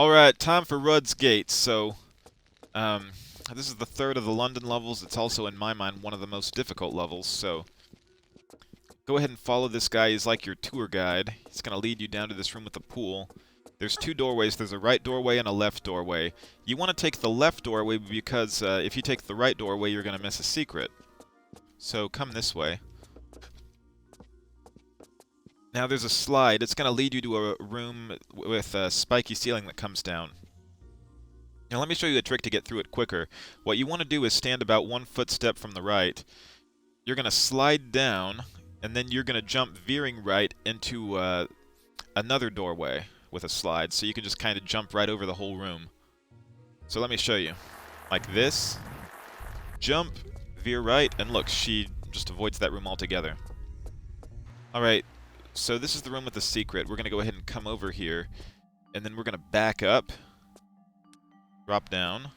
Alright, time for Rudd's Gate. So, um, this is the third of the London levels. It's also, in my mind, one of the most difficult levels, so go ahead and follow this guy. He's like your tour guide. He's going to lead you down to this room with the pool. There's two doorways. There's a right doorway and a left doorway. You want to take the left doorway because if you take the right doorway, you're going to miss a secret. So come this way. Now there's a slide. It's going to lead you to a room with a spiky ceiling that comes down. Now let me show you a trick to get through it quicker. What you want to do is stand about 1 footstep from the right. You're going to slide down, and then you're going to jump veering right into another doorway with a slide, so you can just kind of jump right over the whole room. So let me show you. Like this. Jump, veer right, and look, she just avoids that room altogether. Alright, so this is the room with the secret. We're going to go ahead and come over here, and then we're going to back up. Drop down.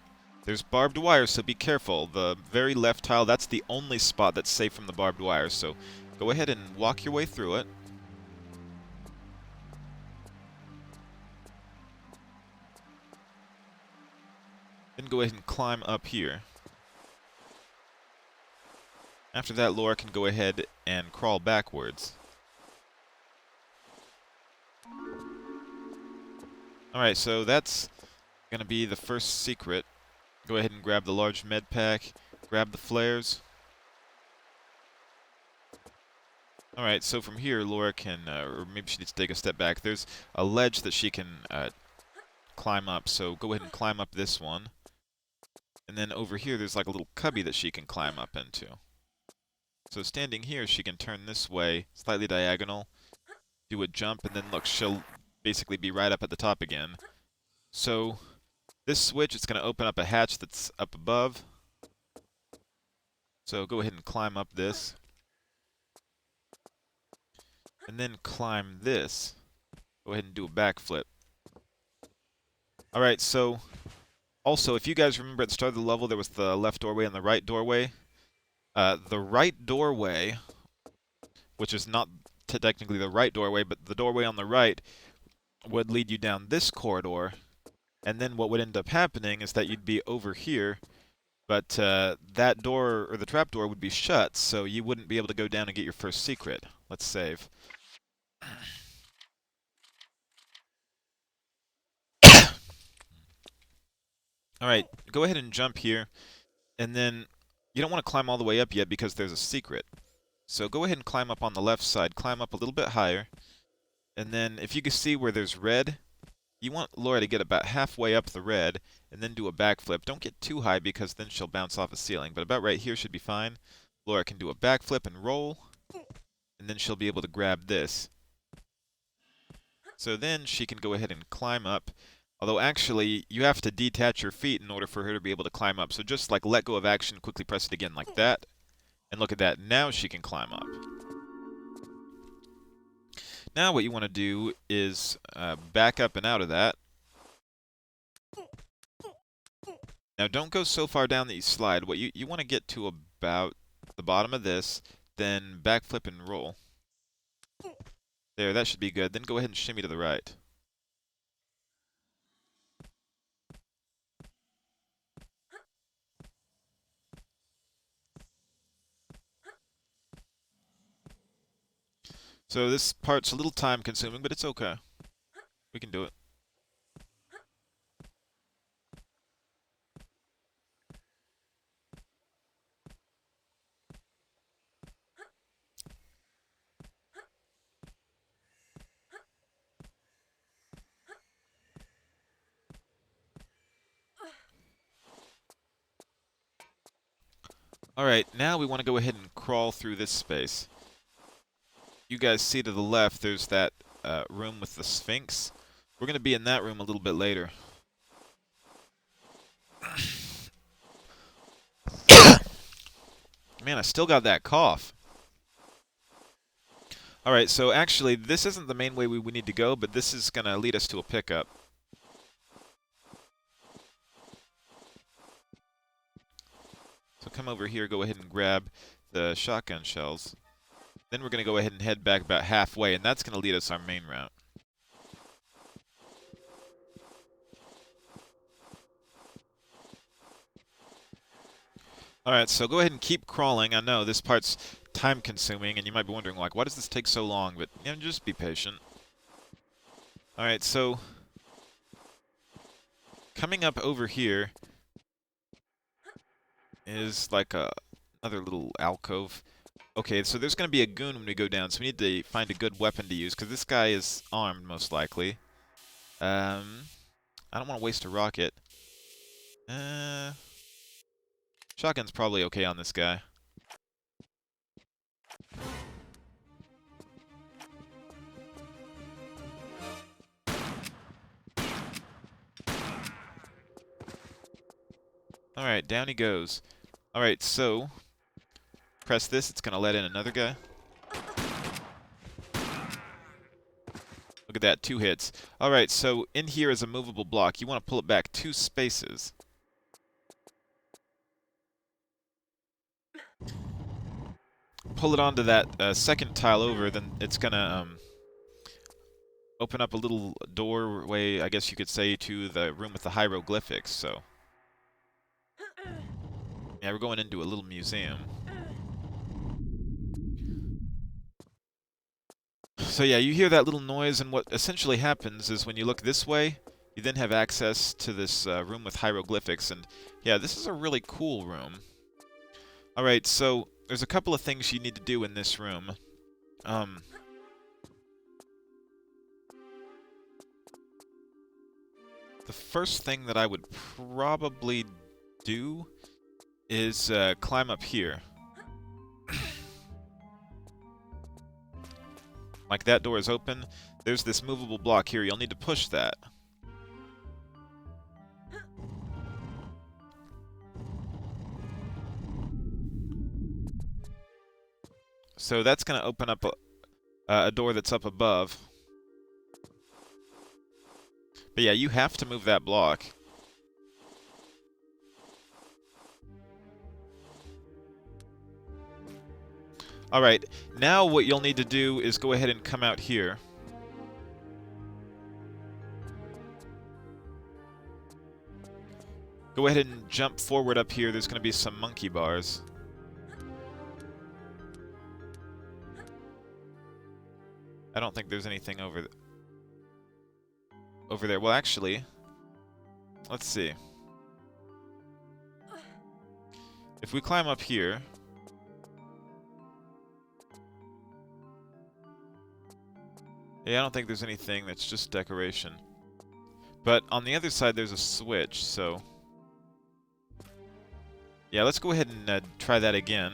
There's barbed wire, so be careful. The very left tile, that's the only spot that's safe from the barbed wire, so go ahead and walk your way through it. Then go ahead and climb up here. After that, Laura can go ahead and crawl backwards. Alright, so that's going to be the first secret. Go ahead and grab the large med pack, grab the flares. Alright, so from here, Laura can, or maybe she needs to take a step back. There's a ledge that she can climb up, so go ahead and climb up this one. And then over here, there's like a little cubby that she can climb up into. So standing here, she can turn this way, slightly diagonal, do a jump, and then look, she'll basically be right up at the top again. So this switch, it's going to open up a hatch that's up above. So go ahead and climb up this. And then climb this. Go ahead and do a backflip. Alright, so also, if you guys remember at the start of the level, there was the left doorway and the right doorway. The right doorway, which is not technically the right doorway, but the doorway on the right would lead you down this corridor. And then what would end up happening is that you'd be over here, but that door, or the trap door, would be shut, so you wouldn't be able to go down and get your first secret. Let's save. Alright, go ahead and jump here, and then you don't want to climb all the way up yet because there's a secret. So go ahead and climb up on the left side, climb up a little bit higher, and then if you can see where there's red, you want Laura to get about halfway up the red, and then do a backflip. Don't get too high because then she'll bounce off a ceiling, but about right here should be fine. Laura can do a backflip and roll, and then she'll be able to grab this. So then she can go ahead and climb up. Although actually, you have to detach your feet in order for her to be able to climb up. So just like let go of action, quickly press it again like that. And look at that, now she can climb up. Now what you want to do is back up and out of that. Now don't go so far down that you slide. What you want to get to about the bottom of this, then backflip and roll. There, that should be good. Then go ahead and shimmy to the right. So this part's a little time consuming, but it's okay. We can do it. Alright, now we want to go ahead and crawl through this space. You guys see to the left, there's that room with the Sphinx. We're going to be in that room a little bit later. Man, I still got that cough. Alright, so actually, this isn't the main way we need to go, but this is going to lead us to a pickup. So come over here, go ahead and grab the shotgun shells. Then we're going to go ahead and head back about halfway, and that's going to lead us our main route. Alright, so go ahead and keep crawling. I know this part's time-consuming, and you might be wondering, like, why does this take so long? But, you know, just be patient. Alright, so coming up over here is like another little alcove. Okay, so there's going to be a goon when we go down, so we need to find a good weapon to use, because this guy is armed, most likely. I don't want to waste a rocket. Uh, Shotgun's probably okay on this guy. Alright, down he goes. Alright, so press this, it's going to let in another guy. Look at that, 2 hits. Alright, so in here is a movable block. You want to pull it back 2 spaces. Pull it onto that second tile over, then it's going to open up a little doorway, I guess you could say, to the room with the hieroglyphics, so. Yeah, we're going into a little museum. So yeah, you hear that little noise, and what essentially happens is when you look this way, you then have access to this room with hieroglyphics, and yeah, this is a really cool room. Alright, so there's a couple of things you need to do in this room. The first thing that I would probably do is climb up here. Like that door is open, there's this movable block here, you'll need to push that. So that's going to open up a door that's up above. But yeah, you have to move that block. Alright, now what you'll need to do is go ahead and come out here. Go ahead and jump forward up here, there's going to be some monkey bars. I don't think there's anything over there. Well, actually, let's see. If we climb up here, yeah, I don't think there's anything, that's just decoration. But on the other side, there's a switch, so yeah, let's go ahead and try that again.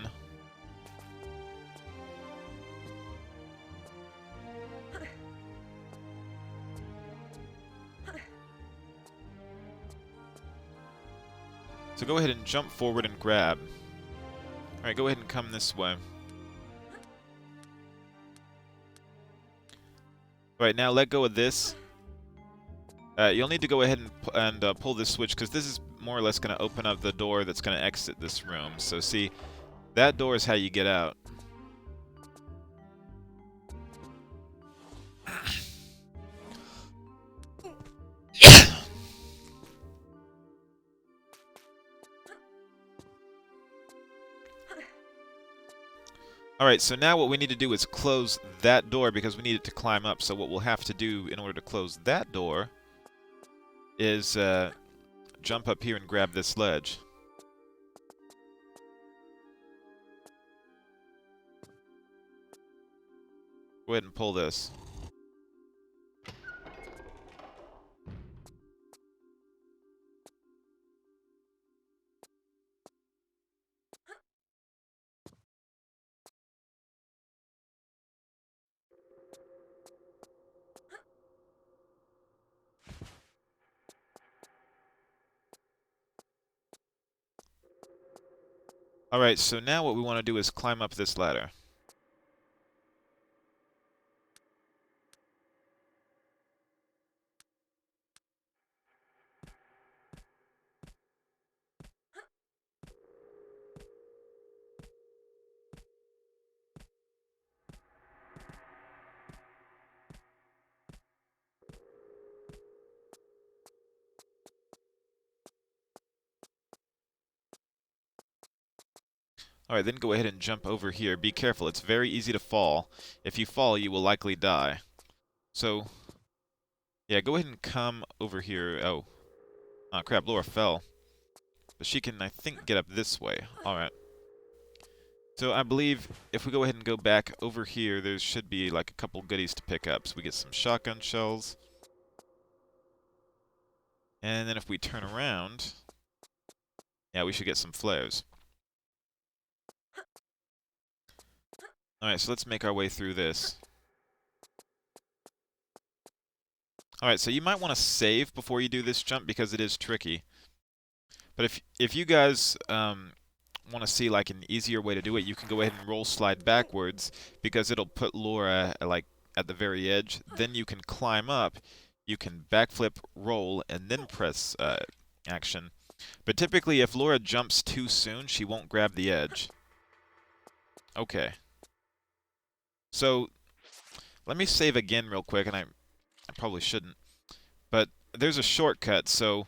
So go ahead and jump forward and grab. Alright, go ahead and come this way. Alright, now let go of this. You'll need to go ahead and pull this switch, because this is more or less going to open up the door that's going to exit this room. So see, that door is how you get out. Alright, so now what we need to do is close that door, because we need it to climb up. So what we'll have to do in order to close that door is jump up here and grab this ledge. Go ahead and pull this. Alright, so now what we want to do is climb up this ladder. Alright, then go ahead and jump over here. Be careful, it's very easy to fall. If you fall, you will likely die. So, yeah, go ahead and come over here. Oh. Oh, crap, Laura fell. But she can, I think, get up this way. Alright. So I believe if we go ahead and go back over here, there should be like a couple goodies to pick up. So we get some shotgun shells. And then if we turn around, yeah, we should get some flares. Alright, so let's make our way through this. Alright, so you might want to save before you do this jump because it is tricky. But if you guys want to see like an easier way to do it, you can go ahead and roll slide backwards because it'll put Laura like at the very edge. Then you can climb up, you can backflip, roll, and then press action. But typically if Laura jumps too soon, she won't grab the edge. Okay. So let me save again real quick, and I probably shouldn't. But there's a shortcut, so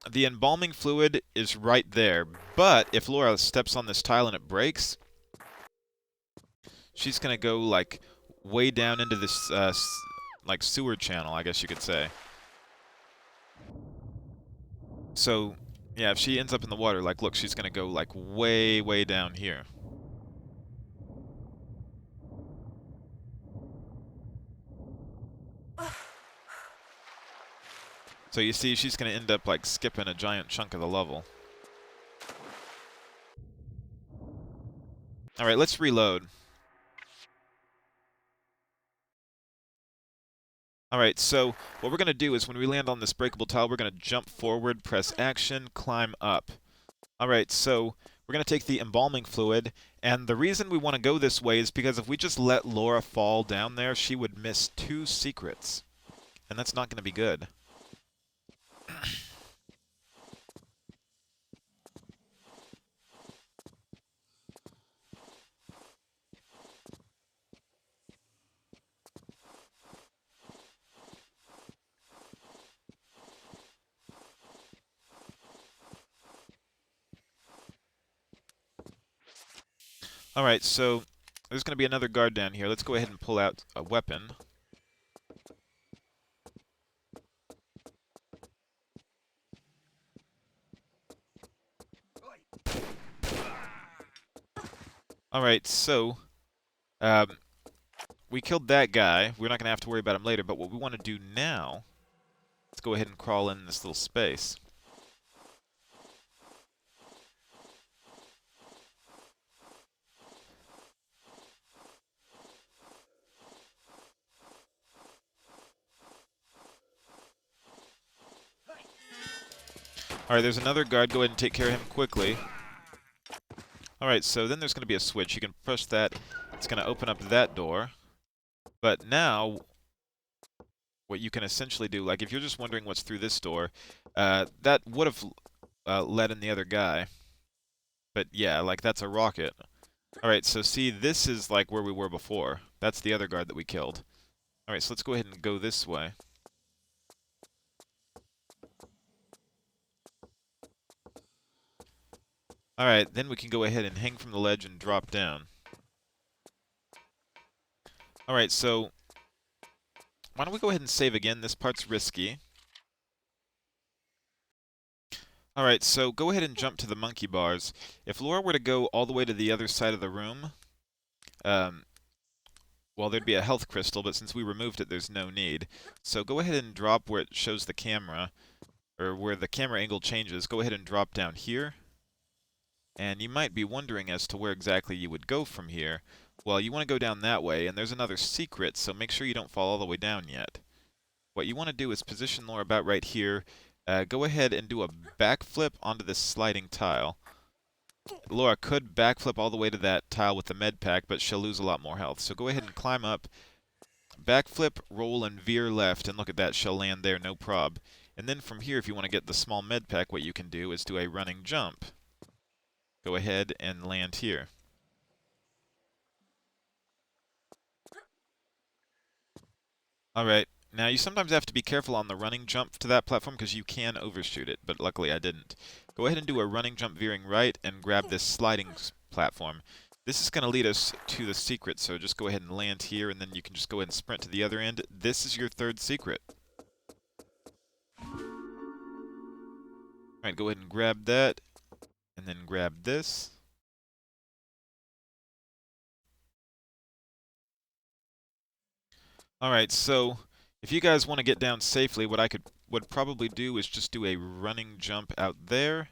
the embalming fluid is right there. But if Laura steps on this tile and it breaks, she's going to go like way down into this like sewer channel, I guess you could say. So, yeah, if she ends up in the water, like look, she's going to go like way, way down here. So you see, she's going to end up like skipping a giant chunk of the level. Alright, let's reload. Alright, so what we're going to do is when we land on this breakable tile, we're going to jump forward, press action, climb up. Alright, so we're going to take the embalming fluid, and the reason we want to go this way is because if we just let Laura fall down there, she would miss 2 secrets. And that's not going to be good. Alright, so there's going to be another guard down here. Let's go ahead and pull out a weapon. Alright, so we killed that guy. We're not going to have to worry about him later, but what we want to do now, let's go ahead and crawl in this little space. Alright, there's another guard. Go ahead and take care of him quickly. Alright, so then there's going to be a switch. You can push that. It's going to open up that door. But now, what you can essentially do, like if you're just wondering what's through this door, that would have let in the other guy. But yeah, like that's a rocket. Alright, so see, this is like where we were before. That's the other guard that we killed. Alright, so let's go ahead and go this way. Alright, then we can go ahead and hang from the ledge and drop down. Alright, so why don't we go ahead and save again? This part's risky. Alright, so go ahead and jump to the monkey bars. If Laura were to go all the way to the other side of the room, well, there'd be a health crystal, but since we removed it, there's no need. So go ahead and drop where it shows the camera, or where the camera angle changes. Go ahead and drop down here. And you might be wondering as to where exactly you would go from here. Well, you want to go down that way, and there's another secret, so make sure you don't fall all the way down yet. What you want to do is position Laura about right here. Go ahead and do a backflip onto this sliding tile. Laura could backflip all the way to that tile with the med pack, but she'll lose a lot more health. So go ahead and climb up, backflip, roll, and veer left, and look at that, she'll land there, no prob. And then from here, if you want to get the small med pack, what you can do is do a running jump. Go ahead and land here. Alright, now you sometimes have to be careful on the running jump to that platform because you can overshoot it, but luckily I didn't. Go ahead and do a running jump veering right and grab this sliding platform. This is going to lead us to the secret, so just go ahead and land here, and then you can just go ahead and sprint to the other end. This is your third secret. Alright, go ahead and grab that, and then grab this. Alright, so if you guys want to get down safely, what I would probably do is just do a running jump out there.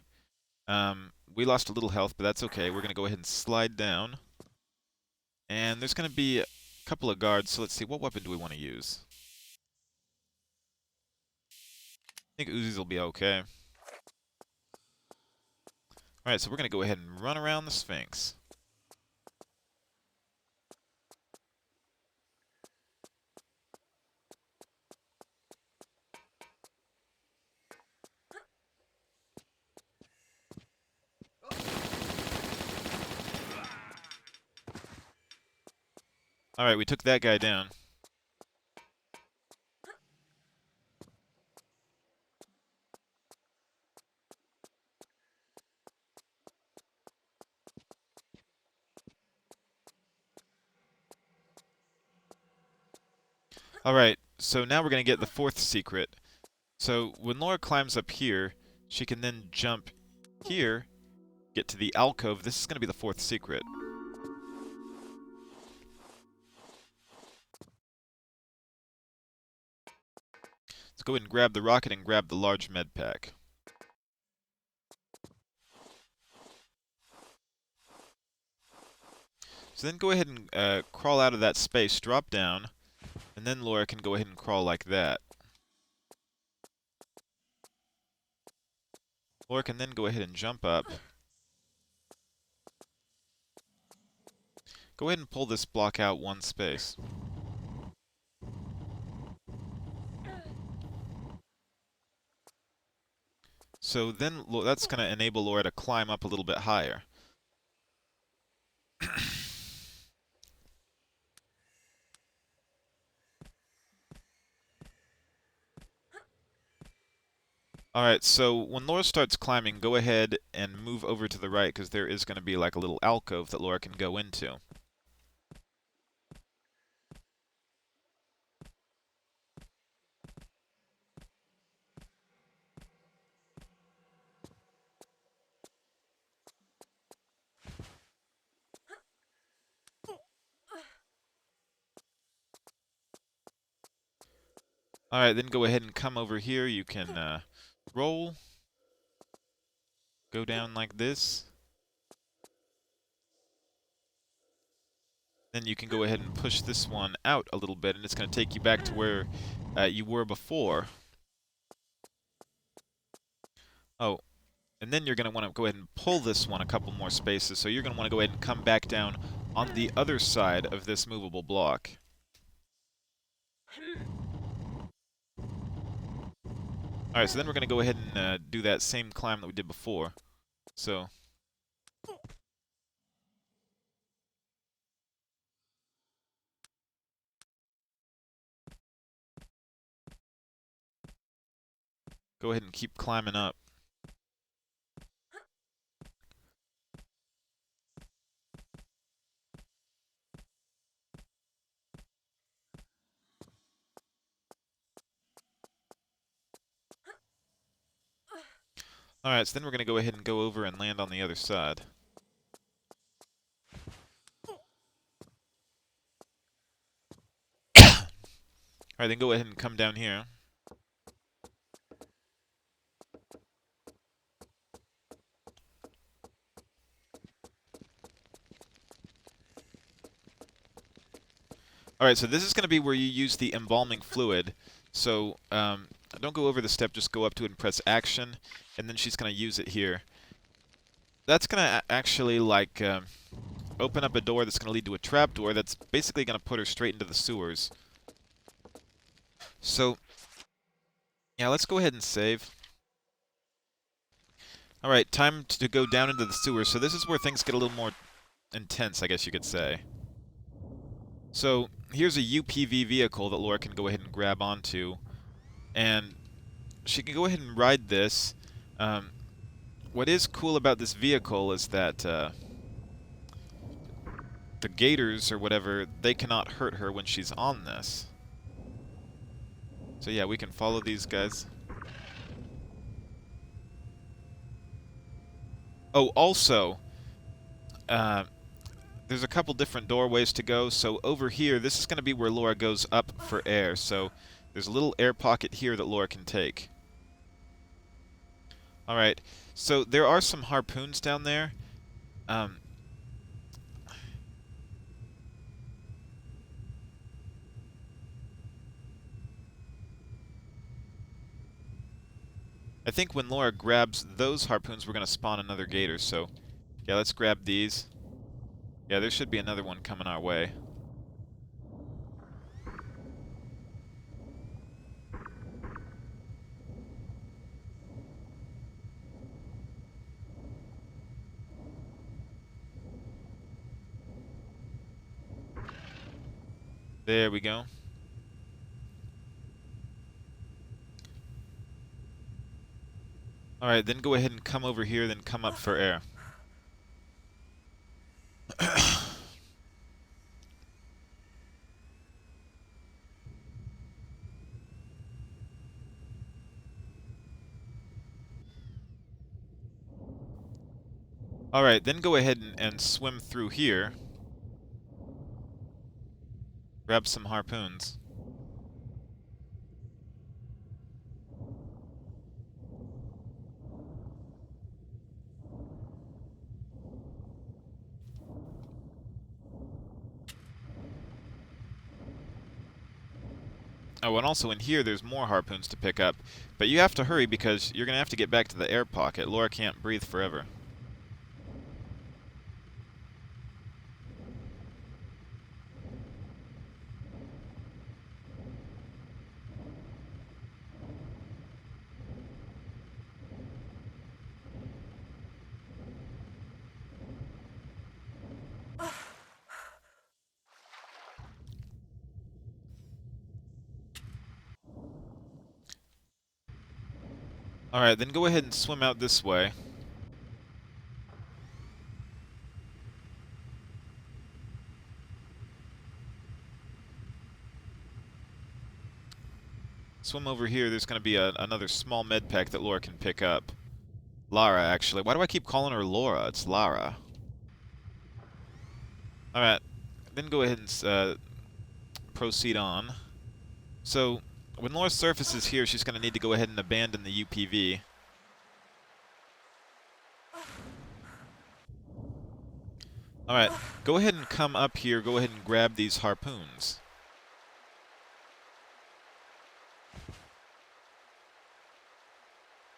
We lost a little health, but that's okay. We're going to go ahead and slide down. And there's going to be a couple of guards, so let's see, what weapon do we want to use? I think Uzis will be okay. Alright, so we're going to go ahead and run around the Sphinx. Alright, we took that guy down. Alright, so now we're going to get the fourth secret. So when Laura climbs up here, she can then jump here, get to the alcove. This is going to be the fourth secret. Let's go ahead and grab the rocket and grab the large med pack. So then go ahead and crawl out of that space, drop down, and then Laura can go ahead and crawl like that. Laura can then go ahead and jump up. Go ahead and pull this block out one space. So then that's going to enable Laura to climb up a little bit higher. Alright, so when Laura starts climbing, go ahead and move over to the right, because there is going to be like a little alcove that Laura can go into. Alright, then go ahead and come over here. You can roll. Go down like this. Then you can go ahead and push this one out a little bit, and it's going to take you back to where you were before. Oh, and then you're going to want to go ahead and pull this one a couple more spaces, so you're going to want to go ahead and come back down on the other side of this movable block. Alright, so then we're going to go ahead and do that same climb that we did before. So go ahead and keep climbing up. Alright, so then we're going to go ahead and go over and land on the other side. Alright, then go ahead and come down here. Alright, so this is going to be where you use the Embalming Fluid. So, don't go over the step, just go up to it and press action, and then she's going to use it here. That's going to actually, like, open up a door that's going to lead to a trapdoor that's basically going to put her straight into the sewers. So, yeah, let's go ahead and save. Alright, time to go down into the sewers. So this is where things get a little more intense, I guess you could say. So, here's a UPV vehicle that Laura can go ahead and grab onto. And she can go ahead and ride this. What is cool about this vehicle is that the gators or whatever, they cannot hurt her when she's on this. So yeah, we can follow these guys. Oh, also, uh, there's a couple different doorways to go. So over here, this is going to be where Laura goes up for air. So there's a little air pocket here that Laura can take. Alright, so there are some harpoons down there. I think when Laura grabs those harpoons, we're going to spawn another gator, so yeah, let's grab these. Yeah, there should be another one coming our way. There we go. Alright, then go ahead and come over here, then come up for air. Alright, then go ahead and swim through here. Grab some harpoons. Oh, and also in here there's more harpoons to pick up. But you have to hurry because you're going to have to get back to the air pocket. Laura can't breathe forever. Alright, then go ahead and swim out this way. Swim over here, there's going to be another small med pack that Laura can pick up. Lara, actually. Why do I keep calling her Laura? It's Lara. Alright, then go ahead and proceed on. So, when Laura surfaces here, she's going to need to go ahead and abandon the UPV. Alright, go ahead and come up here, go ahead and grab these harpoons.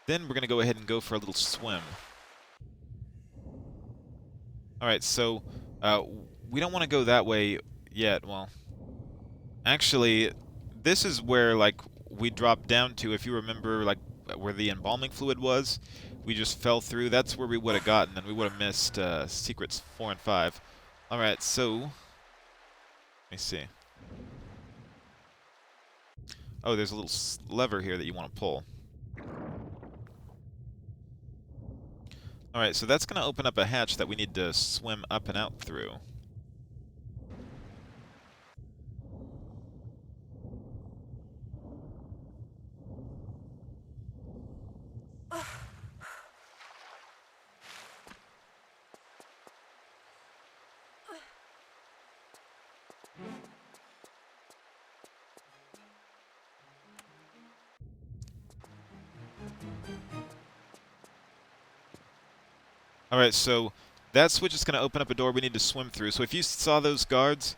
Then we're going to go ahead and go for a little swim. Alright, so we don't want to go that way yet. Well, actually, this is where, like, we dropped down to, if you remember, like, where the embalming fluid was. We just fell through. That's where we would have gotten, and we would have missed secrets 4 and 5. Alright, so let me see. Oh, there's a little lever here that you want to pull. Alright, so that's going to open up a hatch that we need to swim up and out through. Alright, so that switch is going to open up a door we need to swim through. So if you saw those guards,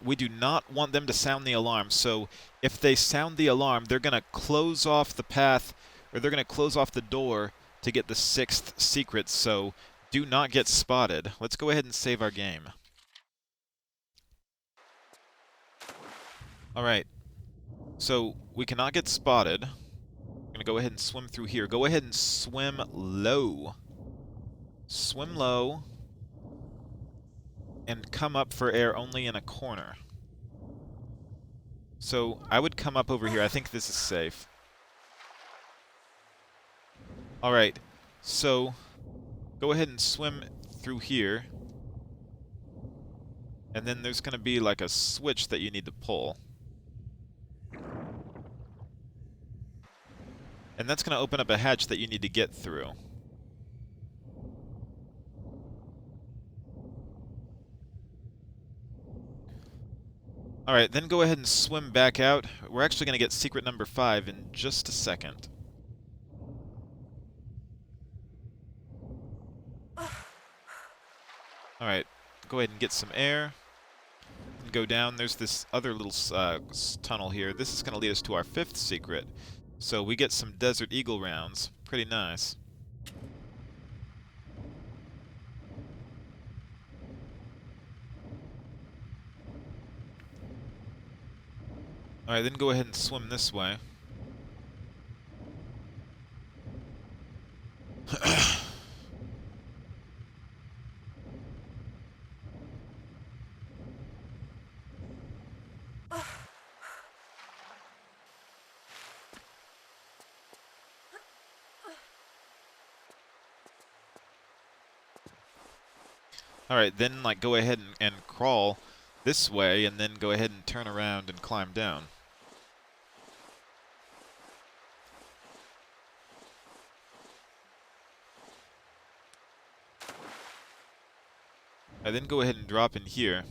we do not want them to sound the alarm. So if they sound the alarm, they're going to close off the path, or they're going to close off the door to get the 6th secret. So do not get spotted. Let's go ahead and save our game. Alright, so we cannot get spotted. I'm going to go ahead and swim through here. Go ahead and swim low. Swim low, and come up for air only in a corner. So I would come up over here. I think this is safe. Alright, so go ahead and swim through here. And then there's going to be like a switch that you need to pull. And that's going to open up a hatch that you need to get through. Alright, then go ahead and swim back out. We're actually going to get secret number 5 in just a second. Alright, go ahead and get some air. And go down. There's this other little tunnel here. This is going to lead us to our 5th secret. So we get some Desert Eagle rounds. Pretty nice. Alright, then go ahead and swim this way. Alright, then like go ahead and crawl this way, and then go ahead and turn around and climb down. Alright, then go ahead and drop in here.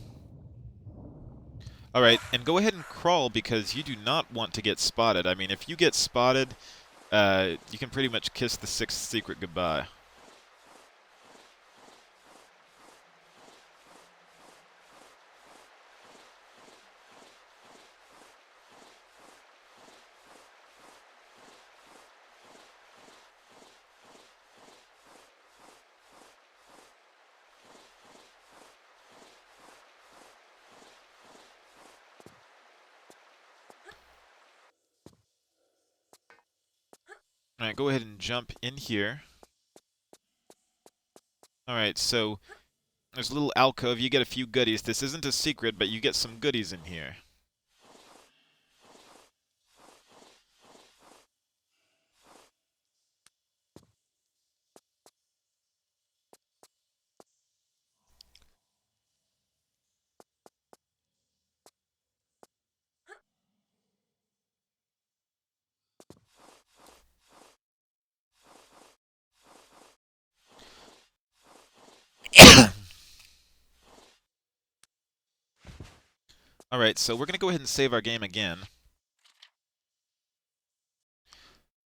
Alright, and go ahead and crawl because you do not want to get spotted. I mean, if you get spotted, you can pretty much kiss the 6th secret goodbye. Alright, go ahead and jump in here. Alright, so there's a little alcove. You get a few goodies. This isn't a secret, but you get some goodies in here. Alright, so we're going to go ahead and save our game again.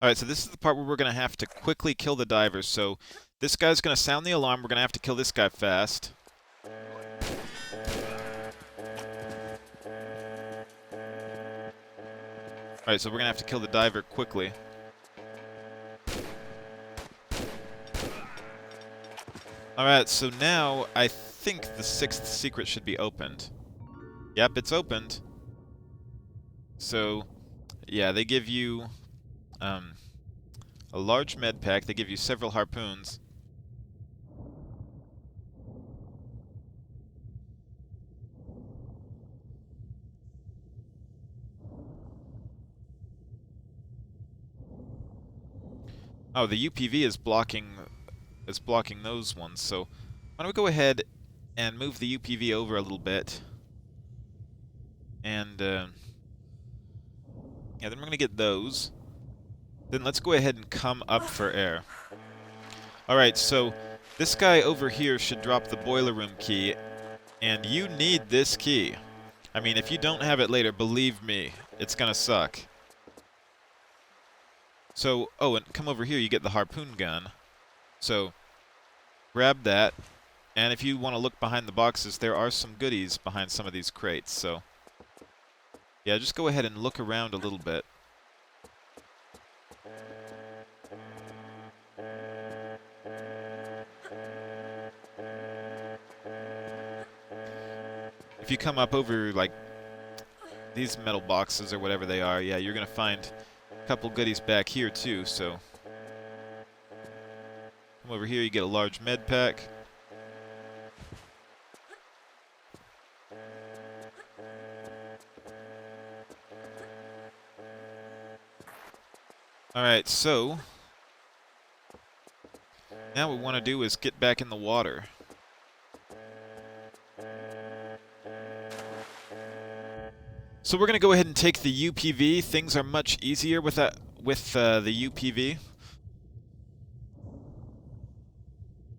Alright, so this is the part where we're going to have to quickly kill the divers. So this guy's going to sound the alarm. We're going to have to kill this guy fast. Alright, so we're going to have to kill the diver quickly. Alright, so now I think the 6th secret should be opened. Yep, it's opened. So, yeah, they give you a large med pack. They give you several harpoons. Oh, the UPV is blocking those ones. So, why don't we go ahead and move the UPV over a little bit. And, yeah, then we're going to get those. Then let's go ahead and come up for air. Alright, so this guy over here should drop the boiler room key, and you need this key. I mean, if you don't have it later, believe me, it's going to suck. So, oh, and come over here, you get the Harpoon Gun. So, grab that, and if you want to look behind the boxes, there are some goodies behind some of these crates, so yeah, just go ahead and look around a little bit. If you come up over, like, these metal boxes or whatever they are, yeah, you're going to find a couple goodies back here, too, so come over here, you get a large med pack. Alright, so now what we want to do is get back in the water. So we're going to go ahead and take the UPV. Things are much easier with that, with the UPV.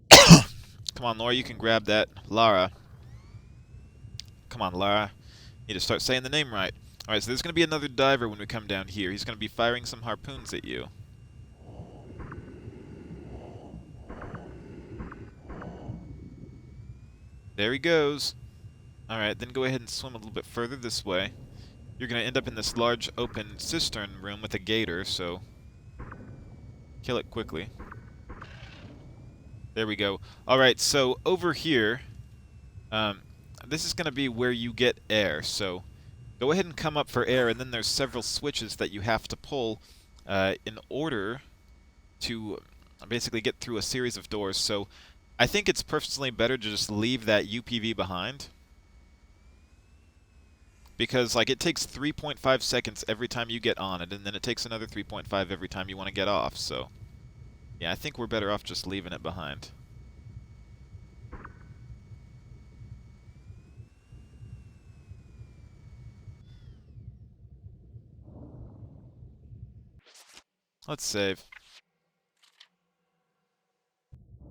Come on, Laura, you can grab that. Lara. Come on, Lara. Need to start saying the name right. Alright, so there's going to be another diver when we come down here. He's going to be firing some harpoons at you. There he goes. Alright, then go ahead and swim a little bit further this way. You're going to end up in this large open cistern room with a gator, so kill it quickly. There we go. Alright, so over here, this is going to be where you get air, so go ahead and come up for air, and then there's several switches that you have to pull in order to basically get through a series of doors. So I think it's personally better to just leave that UPV behind, because like it takes 3.5 seconds every time you get on it, and then it takes another 3.5 every time you want to get off. So yeah, I think we're better off just leaving it behind. Let's save.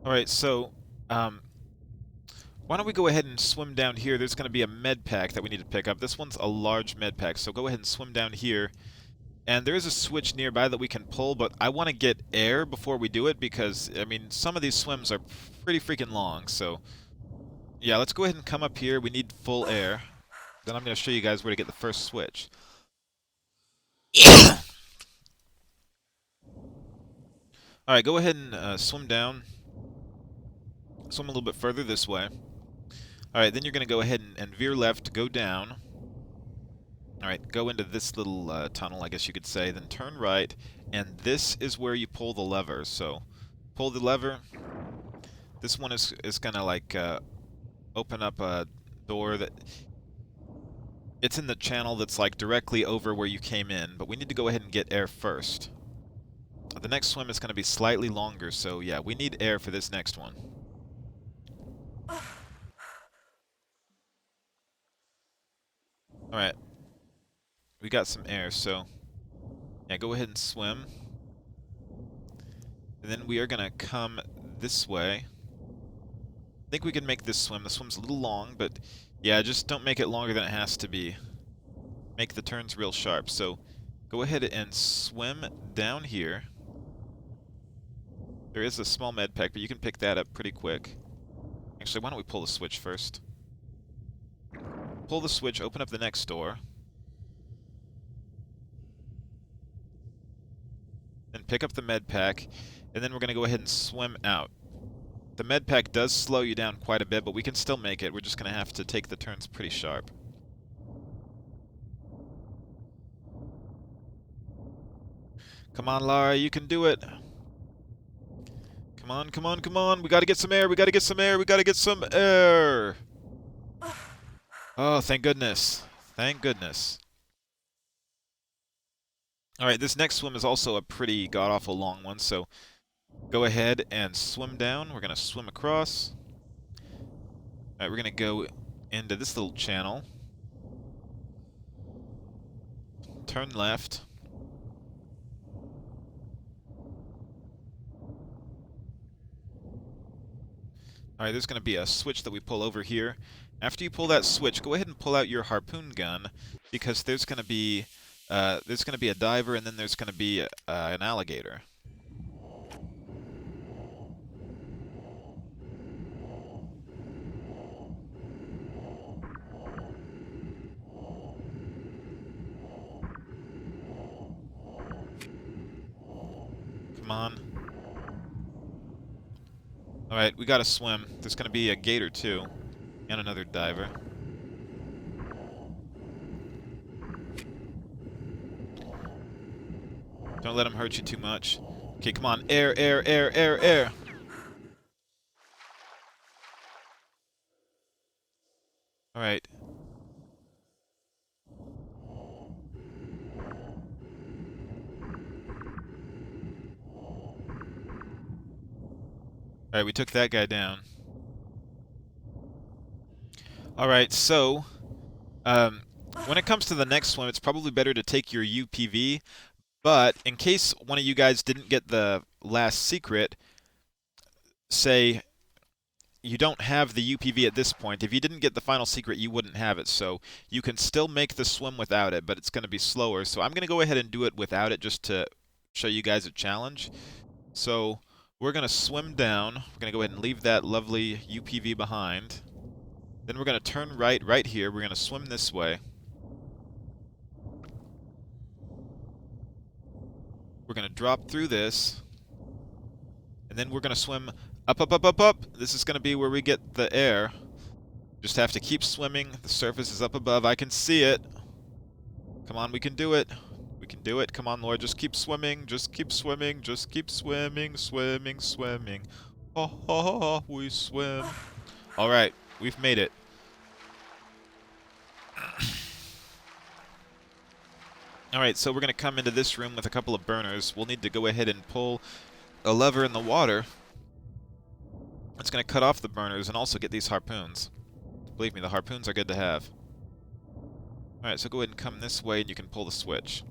Alright, so why don't we go ahead and swim down here. There's going to be a med pack that we need to pick up. This one's a large med pack, so go ahead and swim down here. And there is a switch nearby that we can pull, but I want to get air before we do it because, I mean, some of these swims are pretty freaking long. So, yeah, let's go ahead and come up here. We need full air. Then I'm going to show you guys where to get the first switch. Alright, go ahead and swim down. Swim a little bit further this way. Alright, then you're going to go ahead and veer left, go down. Alright, go into this little tunnel, I guess you could say, then turn right, and this is where you pull the lever. So, pull the lever. This one is going to, like, open up a door that... It's in the channel that's, like, directly over where you came in, but we need to go ahead and get air first. The next swim is going to be slightly longer, so yeah, we need air for this next one. Alright. We got some air, so yeah, go ahead and swim. And then we are going to come this way. I think we can make this swim. The swim's a little long, but yeah, just don't make it longer than it has to be. Make the turns real sharp. So go ahead and swim down here. There is a small med pack, but you can pick that up pretty quick. Actually, why don't we pull the switch first? Pull the switch, open up the next door. Then pick up the med pack, and then we're going to go ahead and swim out. The med pack does slow you down quite a bit, but we can still make it. We're just going to have to take the turns pretty sharp. Come on, Lara, you can do it. Come on, come on, come on. We got to get some air. We got to get some air. We got to get some air. Oh, thank goodness. Thank goodness. Alright, this next swim is also a pretty god-awful long one, so go ahead and swim down. We're going to swim across. Alright, we're going to go into this little channel. Turn left. Alright, there's going to be a switch that we pull over here. After you pull that switch, go ahead and pull out your harpoon gun, because there's going to be a diver, and then there's going to be an alligator. Come on. Alright, we gotta swim. There's gonna be a gator, too. And another diver. Don't let him hurt you too much. Okay, come on. Air, air, air, air, air. Alright. Alright, we took that guy down. Alright, so, When it comes to the next swim, it's probably better to take your UPV, but in case one of you guys didn't get the last secret, say you don't have the UPV at this point. If you didn't get the final secret, you wouldn't have it. So you can still make the swim without it, but it's going to be slower. So I'm going to go ahead and do it without it just to show you guys a challenge. So we're going to swim down. We're going to go ahead and leave that lovely UPV behind. Then we're going to turn right here. We're going to swim this way. We're going to drop through this. And then we're going to swim up. This is going to be where we get the air. Just have to keep swimming. The surface is up above. I can see it. Come on, we can do it. We can do it. Come on, Lord. Just keep swimming. Just keep swimming. Just keep swimming. Swimming. Oh, we swim. All right. We've made it. All right, so we're going to come into this room with a couple of burners. We'll need to go ahead and pull a lever in the water. It's going to cut off the burners and also get these harpoons. Believe me, the harpoons are good to have. Alright, so go ahead and come this way and you can pull the switch.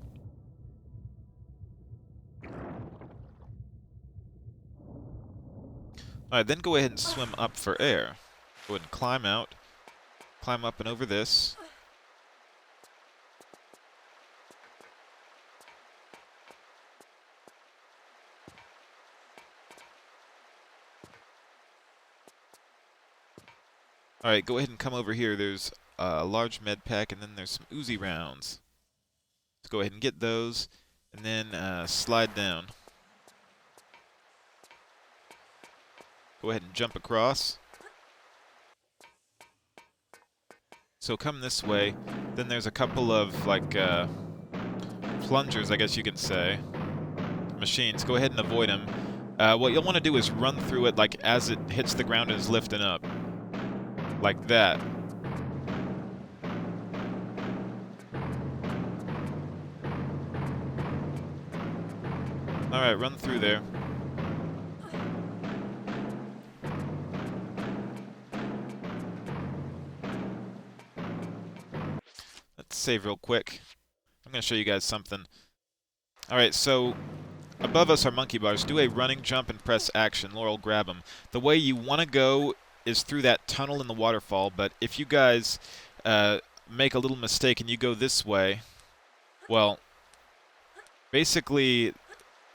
Alright, then go ahead and swim up for air. Go ahead and climb out. Climb up and over this. Alright, go ahead and come over here. There's a large med pack and then there's some Uzi rounds. Let's go ahead and get those and then slide down. Go ahead and jump across. So come this way. Then there's a couple of, like, plungers, I guess you can say. Machines. Go ahead and avoid them. What you'll want to do is run through it, like, as it hits the ground and is lifting up. Like that. Alright, run through there. Let's save real quick. I'm going to show you guys something. Alright, so above us are monkey bars. Do a running jump and press action. Laurel, grab them. The way you want to go is through that tunnel in the waterfall, but if you guys make a little mistake and you go this way, well, basically,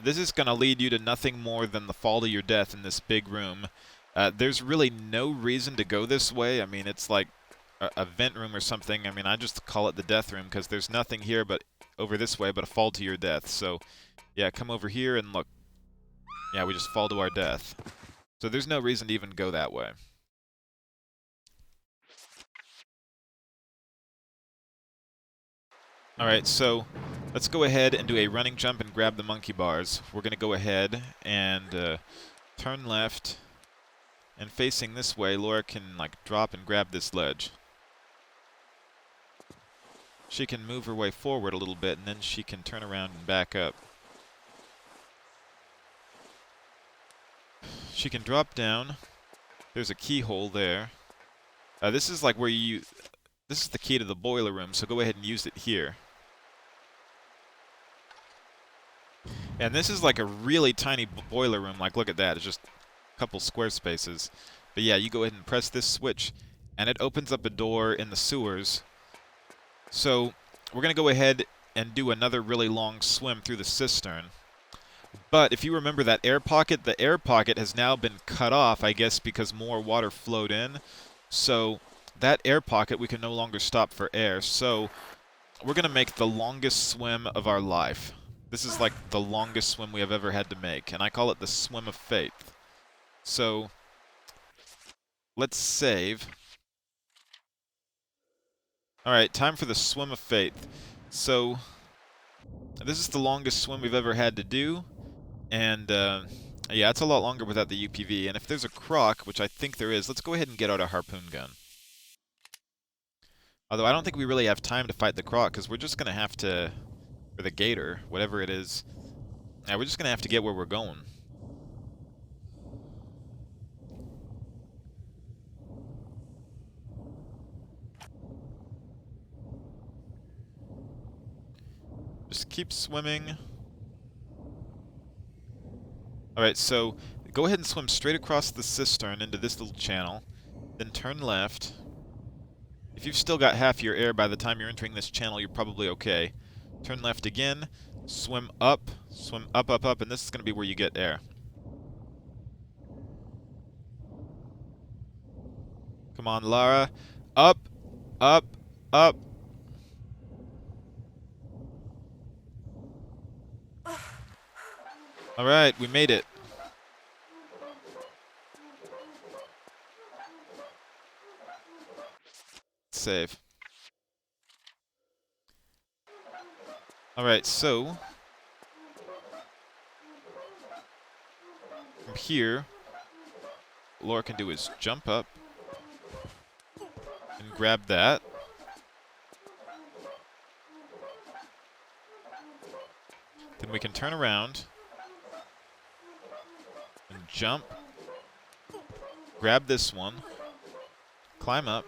this is going to lead you to nothing more than the fall to your death in this big room. There's really no reason to go this way. I mean, it's like a vent room or something. I mean, I just call it the death room because there's nothing here but over this way but a fall to your death. So, yeah, come over here and look. Yeah, we just fall to our death. So there's no reason to even go that way. Alright, so let's go ahead and do a running jump and grab the monkey bars. We're going to go ahead and turn left. And facing this way, Laura can, like, drop and grab this ledge. She can move her way forward a little bit, and then she can turn around and back up. She can drop down. There's a keyhole there. This is like where you... This is the key to the boiler room, so go ahead and use it here. And this is like a really tiny boiler room. Like, look at that. It's just a couple square spaces. But yeah, you go ahead and press this switch, and it opens up a door in the sewers. So we're going to go ahead and do another really long swim through the cistern. But if you remember that air pocket, the air pocket has now been cut off, I guess, because more water flowed in. So that air pocket, we can no longer stop for air. So we're going to make the longest swim of our life. This is like the longest swim we have ever had to make, and I call it the swim of faith. So let's save. Alright, time for the swim of faith. So this is the longest swim we've ever had to do, and yeah, it's a lot longer without the UPV. And if there's a croc, which I think there is, let's go ahead and get out a harpoon gun. Although I don't think we really have time to fight the croc, because we're just going to have to... Or the gator, whatever it is. Yeah, we're just going to have to get where we're going. Just keep swimming. Alright, so go ahead and swim straight across the cistern into this little channel. Then turn left. If you've still got half your air by the time you're entering this channel, you're probably okay. Turn left again. Swim up, up, up, and this is going to be where you get air. Come on, Lara. Up, up, up. Alright, we made it. Save. Alright, so from here, what Laura can do is jump up and grab that. Then we can turn around and jump, grab this one, climb up,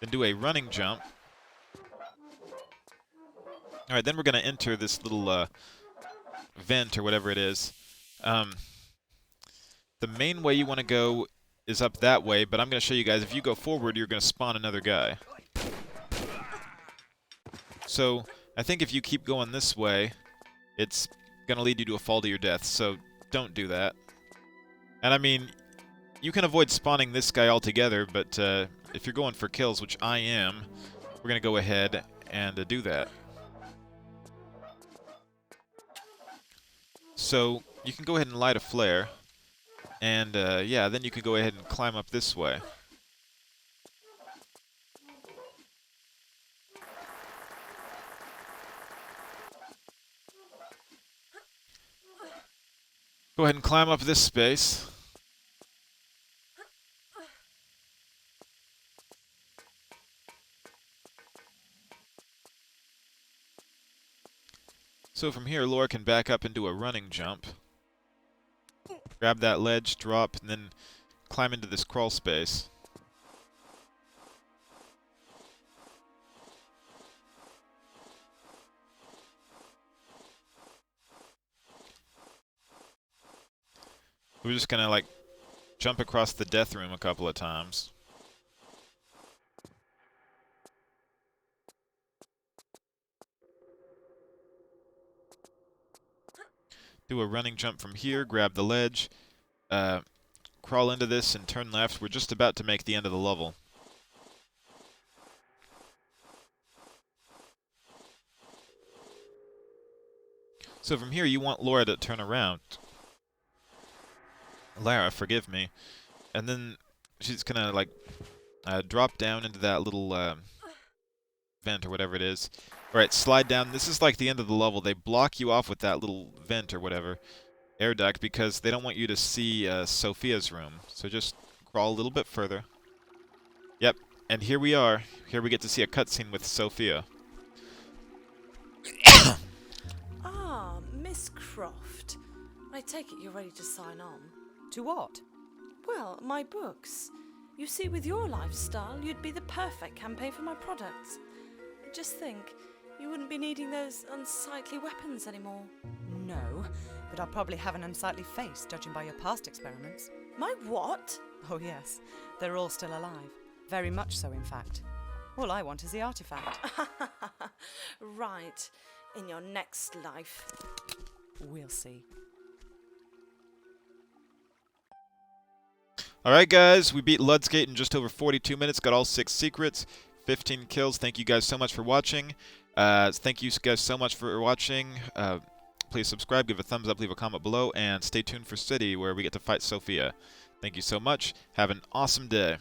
then do a running jump. Alright, then we're going to enter this little vent or whatever it is. The main way you want to go is up that way, but I'm going to show you guys, if you go forward, you're going to spawn another guy. So, I think if you keep going this way, it's going to lead you to a fall to your death, so don't do that. And I mean, you can avoid spawning this guy altogether, but if you're going for kills, which I am, we're going to go ahead and do that. So, you can go ahead and light a flare, and yeah, then you can go ahead and climb up this way. Go ahead and climb up this space. So from here, Laura can back up and do a running jump. Grab that ledge, drop, and then climb into this crawl space. We're just gonna, like, jump across the death room a couple of times. Do a running jump from here, grab the ledge, crawl into this and turn left. We're just about to make the end of the level. So from here, you want Laura to turn around. Lara, forgive me. And then she's gonna, like, drop down into that little vent or whatever it is. Alright, slide down. This is like the end of the level. They block you off with that little vent or whatever, air duct, because they don't want you to see Sophia's room. So just crawl a little bit further. Yep, and here we are. Here we get to see a cutscene with Sophia. Ah, Miss Croft. I take it you're ready to sign on. To what? Well, my books. You see, with your lifestyle, you'd be the perfect campaign for my products. Just think, you wouldn't be needing those unsightly weapons anymore. No, but I'll probably have an unsightly face, judging by your past experiments. My what? Oh yes, they're all still alive. Very much so, in fact. All I want is the artifact. Right, in your next life. We'll see. Alright guys, we beat Ludsgate in just over 42 minutes, got all 6 secrets, 15 kills. Thank you guys so much for watching. Thank you guys so much for watching. Please subscribe, give a thumbs up, leave a comment below, and stay tuned for City, where we get to fight Sophia. Thank you so much. Have an awesome day.